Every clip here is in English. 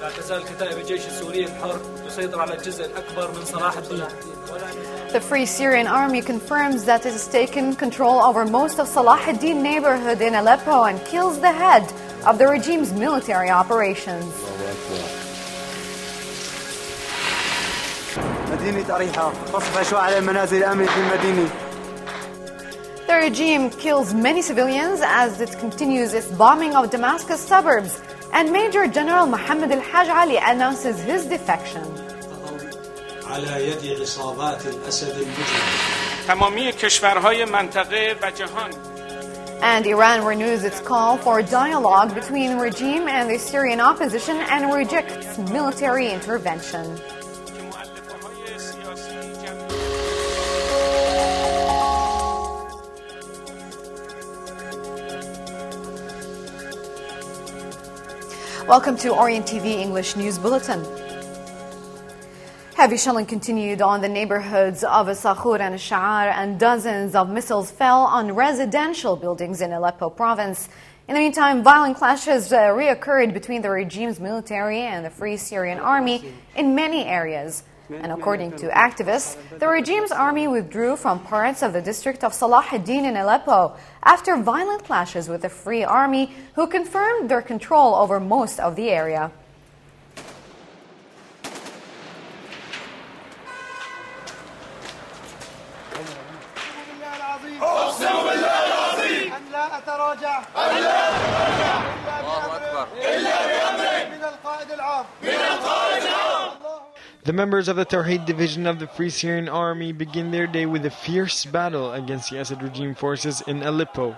لا تزال كتائب الجيش السوري الحر تسيطر على الجزء الأكبر من صلاح الدين. The Free Syrian Army confirms that it has taken control over most of Salah ad-Din neighborhood in Aleppo and kills the head of the regime's military operations. The regime kills many civilians as it continues its bombing of Damascus suburbs, and Major General Mohammed al-Haj Ali announces his defection. على يد عصابات الأسد المجرم. تمامی کشورهای منطقه و جهان. And Iran renews its call for dialogue between the regime and the Syrian opposition and rejects military intervention. Welcome to Orient TV English News Bulletin. Heavy shelling continued on the neighborhoods of Sakhur and Sha'ar, and dozens of missiles fell on residential buildings in Aleppo province. In the meantime, violent clashes reoccurred between the regime's military and the Free Syrian Army in many areas. And according to activists, the regime's army withdrew from parts of the district of Salah ad-Din in Aleppo after violent clashes with the Free Army, who confirmed their control over most of the area. The members of the Tawheed division of the Free Syrian Army begin their day with a fierce battle against the Assad regime forces in Aleppo.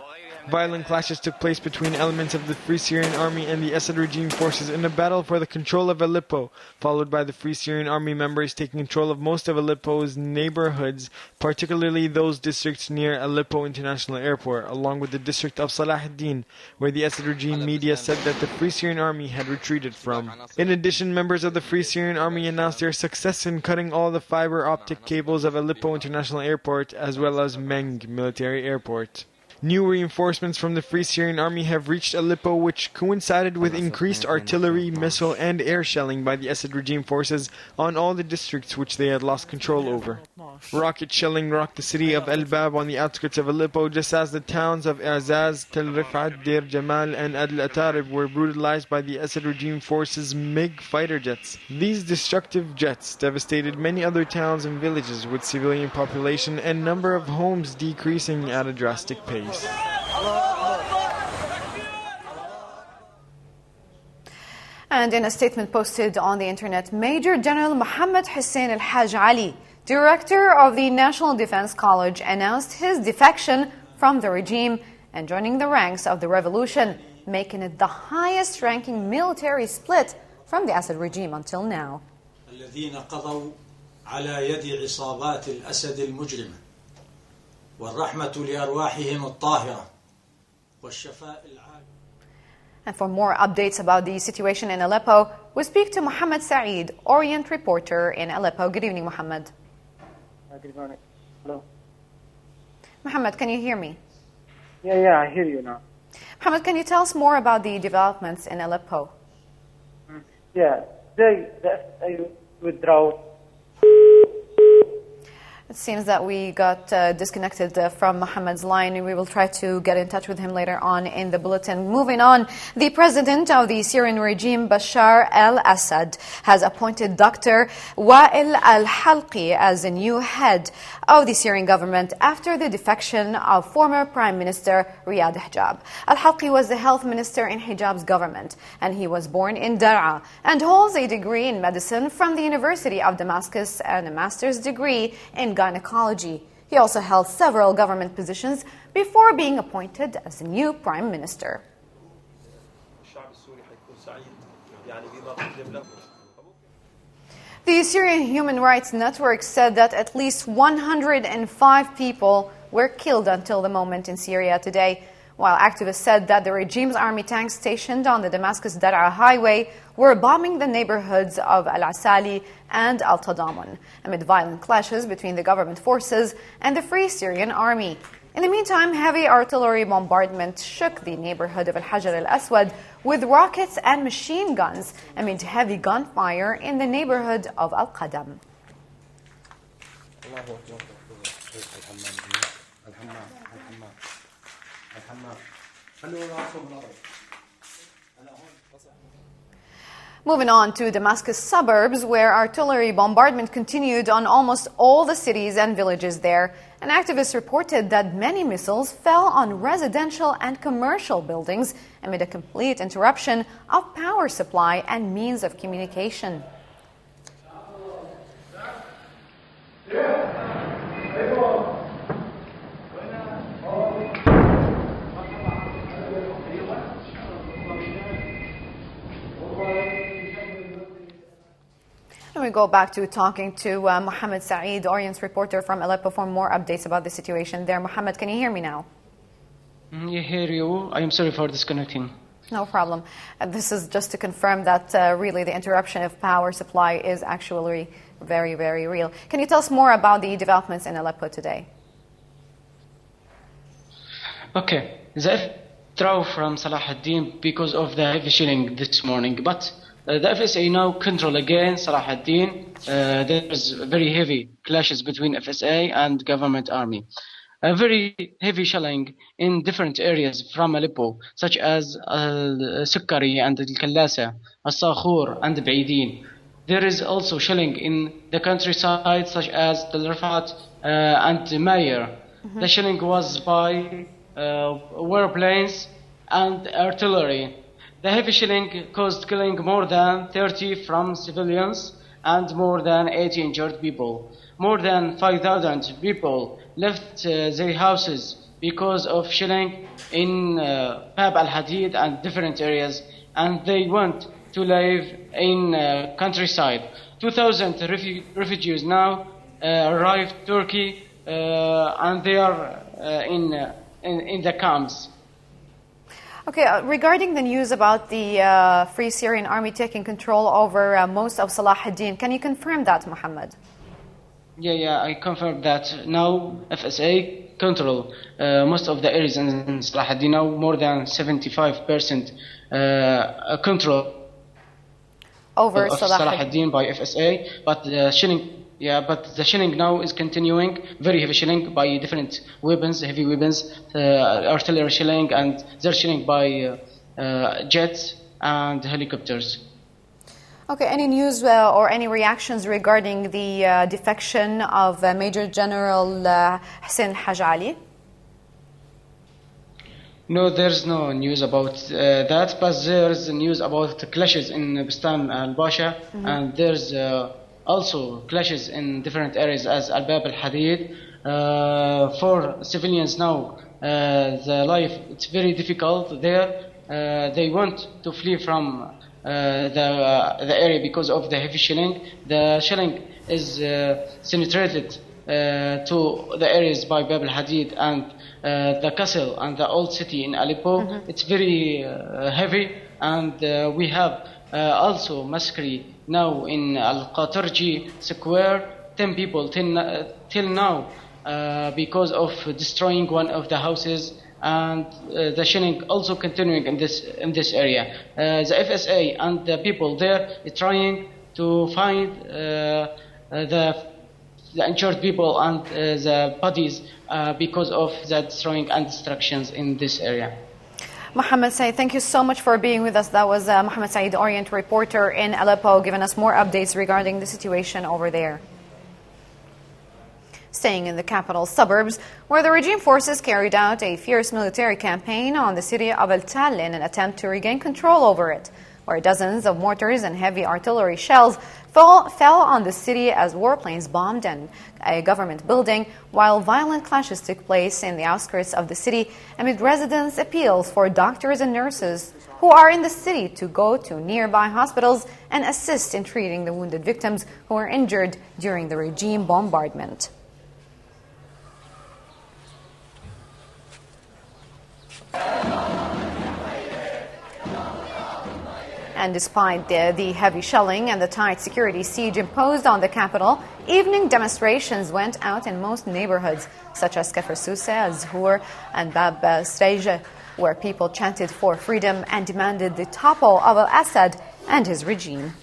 Violent clashes took place between elements of the Free Syrian Army and the Assad regime forces in a battle for the control of Aleppo, followed by the Free Syrian Army members taking control of most of Aleppo's neighborhoods, particularly those districts near Aleppo International Airport, along with the district of Salah ad-Din, where the Assad regime media said that the Free Syrian Army had retreated from. In addition, members of the Free Syrian Army announced their success in cutting all the fiber optic cables of Aleppo International Airport as well as Meng Military Airport. New reinforcements from the Free Syrian Army have reached Aleppo, which coincided with increased artillery, missile and air shelling by the Assad regime forces on all the districts which they had lost control over. Rocket shelling rocked the city of El Bab on the outskirts of Aleppo, just as the towns of Azaz, Tel Rifat, Deir Jamal and Adl Atarib were brutalized by the Assad regime forces' MiG fighter jets. These destructive jets devastated many other towns and villages, with civilian population and number of homes decreasing at a drastic pace. And in a statement posted on the internet, Major General Mohammed Hussein al-Haj Ali, director of the National Defense College, announced his defection from the regime and joining the ranks of the revolution, making it the highest-ranking military split from the Assad regime until now. الذين قضوا على يد عصابات الأسد المجرمة والرحمة لأرواحهم الطاهرة والشفاء العاجل. And for more updates about the situation in Aleppo, we speak to Mohammed Saeed, Orient reporter in Aleppo. Good evening, Mohammed. Good morning. Hello. Mohammed, can you hear me? Yeah, I hear you now. Mohammed, can you tell us more about the developments in Aleppo? Yeah, they withdraw. It seems that we got disconnected from Mohammed's line. We will try to get in touch with him later on in the bulletin. Moving on, the president of the Syrian regime, Bashar al-Assad, has appointed Dr. Wael al-Halqi as the new head of the Syrian government after the defection of former Prime Minister Riyad Hijab. Al-Halqi was the health minister in Hijab's government, and he was born in Dar'a and holds a degree in medicine from the University of Damascus and a master's degree in gynecology. He also held several government positions before being appointed as the new prime minister. The Syrian Human Rights Network said that at least 105 people were killed until the moment in Syria today, while activists said that the regime's army tanks stationed on the Damascus-Dar'a highway were bombing the neighborhoods of Al-Asali and Al-Tadamun amid violent clashes between the government forces and the Free Syrian Army. In the meantime, heavy artillery bombardment shook the neighborhood of Al-Hajar al-Aswad with rockets and machine guns amid heavy gunfire in the neighborhood of Al-Qadam. Moving on to Damascus suburbs, where artillery bombardment continued on almost all the cities and villages there. An activist reported that many missiles fell on residential and commercial buildings amid a complete interruption of power supply and means of communication. And we go back to talking to Mohammed Saeed, Orient's reporter from Aleppo, for more updates about the situation there. Mohammed, can you hear me now? I hear you. I am sorry for disconnecting. No problem. This is just to confirm that really the interruption of power supply is actually very, very real. Can you tell us more about the developments in Aleppo today? Okay. The draw from Salah ad-Din because of the heavy shelling this morning, but the FSA now control again Salah ad-Din. There is very heavy clashes between FSA and government army. A very heavy shelling in different areas from Aleppo, such as Sukkari and Al-Kallasa, Al-Sakhur and Baidin. There is also shelling in the countryside, such as Tel Rafat and Mayer. The shelling was by warplanes and artillery. The heavy shelling caused killing more than 30 from civilians and more than 80 injured people. More than 5,000 people left their houses because of shelling in Bab al-Hadid and different areas, and they went to live in countryside. 2,000 refugees now arrived Turkey, and they are in the camps. Okay, regarding the news about the Free Syrian Army taking control over most of Salah ad-Din, can you confirm that, Mohammed? Yeah, I confirm that now FSA control most of the areas in Salah ad-Din, now more than 75% control over of Salah ad-Din by FSA, but the shelling now is continuing, very heavy shelling by different weapons, heavy weapons, artillery shelling, and they're shelling by jets and helicopters. Okay, any news or any reactions regarding the defection of Major General Hussein Haj Ali? No, there's no news about that, but there's news about the clashes in Bistam al-Basha, and there's also clashes in different areas as Al-Bab al-Hadid. For civilians now, the life, it's very difficult there. They want to flee from the area because of the heavy shelling. The shelling is penetrated to the areas by Bab al-Hadid and the castle and the old city in Aleppo. It's very heavy, and we have also massacre now in Al-Qatarji Square. 10 people till now because of destroying one of the houses, and the shelling also continuing in this area. The FSA and the people there is trying to find the injured people and the bodies because of the destroying and destructions in this area. Mohammed Saeed, thank you so much for being with us. That was Mohammed Saeed, Orient reporter in Aleppo, giving us more updates regarding the situation over there. Staying in the capital suburbs, where the regime forces carried out a fierce military campaign on the city of Al-Tal in an attempt to regain control over it, where dozens of mortars and heavy artillery shells fell on the city as warplanes bombed a government building, while violent clashes took place in the outskirts of the city amid residents' appeals for doctors and nurses who are in the city to go to nearby hospitals and assist in treating the wounded victims who were injured during the regime bombardment. And despite the heavy shelling and the tight security siege imposed on the capital, evening demonstrations went out in most neighborhoods, such as Kafr Sousse, Al-Zhour, and Bab Sreija, where people chanted for freedom and demanded the topple of al-Assad and his regime.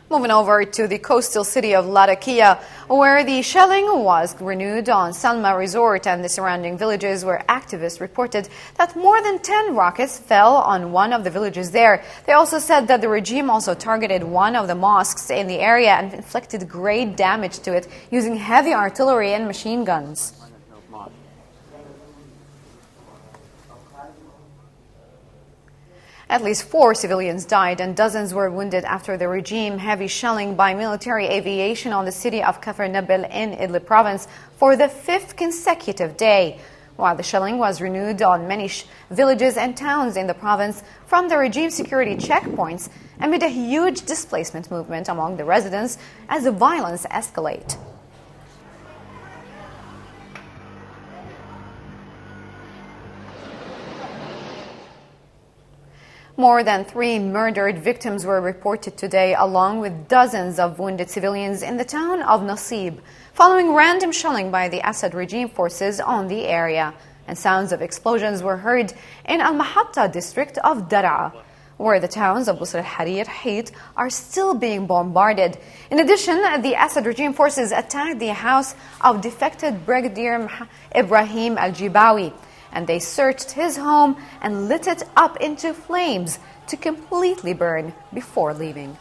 Moving over to the coastal city of Latakia, where the shelling was renewed on Salma Resort and the surrounding villages, where activists reported that more than 10 rockets fell on one of the villages there. They also said that the regime also targeted one of the mosques in the area and inflicted great damage to it using heavy artillery and machine guns. At least 4 civilians died and dozens were wounded after the regime heavy shelling by military aviation on the city of Kafr Nabil in Idlib province for the 5th consecutive day, while the shelling was renewed on many villages and towns in the province from the regime security checkpoints amid a huge displacement movement among the residents as the violence escalates. More than 3 murdered victims were reported today, along with dozens of wounded civilians in the town of Nasib, following random shelling by the Assad regime forces on the area. And sounds of explosions were heard in Al-Mahatta district of Daraa, where the towns of Busr al-Harir, Hit are still being bombarded. In addition, the Assad regime forces attacked the house of defected Brigadier Ibrahim al-Jibawi, and they searched his home and lit it up into flames to completely burn before leaving.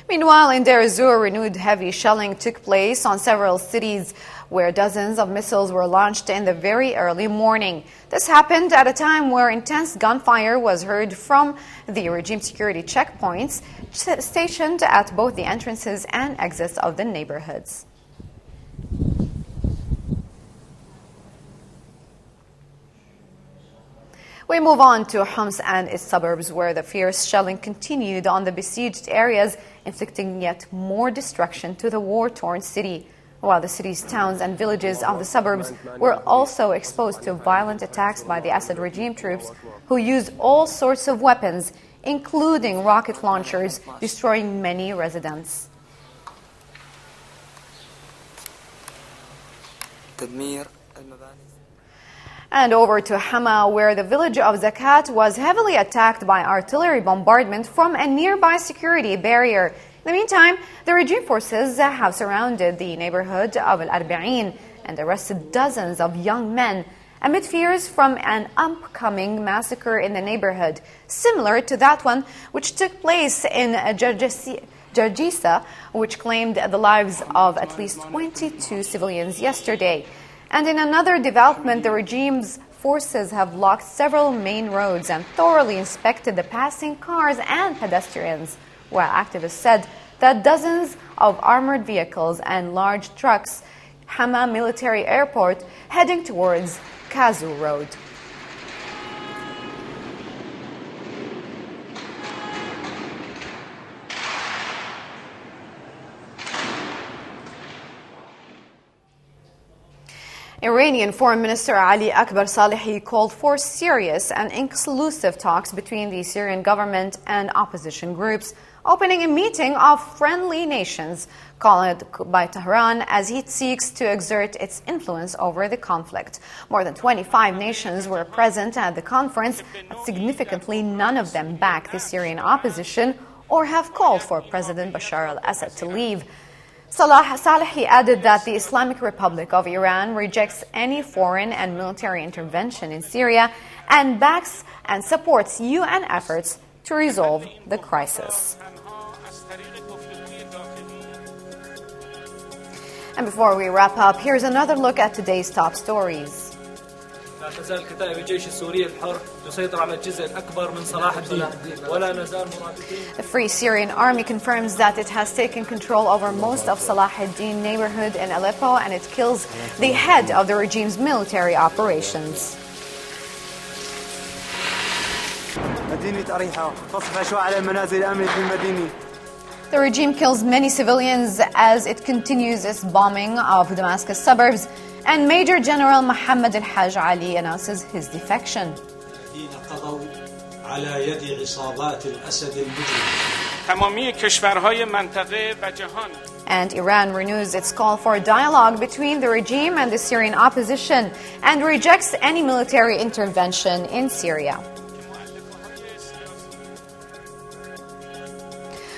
Meanwhile, in Deir ez-Zor, renewed heavy shelling took place on several cities where dozens of missiles were launched in the very early morning. This happened at a time where intense gunfire was heard from the regime security checkpoints stationed at both the entrances and exits of the neighborhoods. We move on to Homs and its suburbs, where the fierce shelling continued on the besieged areas, inflicting yet more destruction to the war-torn city, while the city's towns and villages of the suburbs were also exposed to violent attacks by the Assad regime troops, who used all sorts of weapons, including rocket launchers, destroying many residents. And over to Hama, where the village of Zakat was heavily attacked by artillery bombardment from a nearby security barrier. In the meantime, the regime forces have surrounded the neighborhood of Al-Arba'in and arrested dozens of young men amid fears from an upcoming massacre in the neighborhood, similar to that one which took place in Jarjisa, which claimed the lives of at least 22 civilians yesterday. And in another development, the regime's forces have blocked several main roads and thoroughly inspected the passing cars and pedestrians, while activists said that dozens of armored vehicles and large trucks Hama Military Airport heading towards Kazu Road. Iranian Foreign Minister Ali Akbar Salehi called for serious and inclusive talks between the Syrian government and opposition groups, opening a meeting of friendly nations called by Tehran as it seeks to exert its influence over the conflict. More than 25 nations were present at the conference, but significantly none of them back the Syrian opposition or have called for President Bashar al-Assad to leave. Salehi added that the Islamic Republic of Iran rejects any foreign and military intervention in Syria and backs and supports UN efforts to resolve the crisis. And before we wrap up, here's another look at today's top stories. لا تزال كتائب الجيش السوري الحر تسيطر على الجزء الأكبر من صلاح الدين ولا نزال مرافقين. The Free Syrian Army confirms that it has taken control over most of Salah ad-Din neighborhood in Aleppo, and it kills the head of the regime's military operations. The regime kills many civilians as it continues its bombing of Damascus suburbs, and Major General Mohammed al-Haj Ali announces his defection. الذين قضوا على يد عصابات الأسد المجرمة. تمامی کشورهای منطقه و جهان. And Iran renews its call for dialogue between the regime and the Syrian opposition and rejects any military intervention in Syria.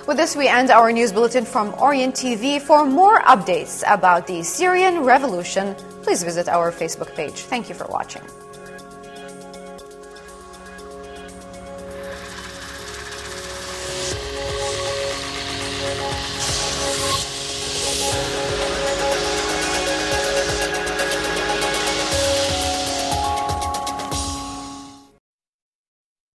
With this, we end our news bulletin from Orient TV. For more updates about the Syrian revolution, please visit our Facebook page. Thank you for watching.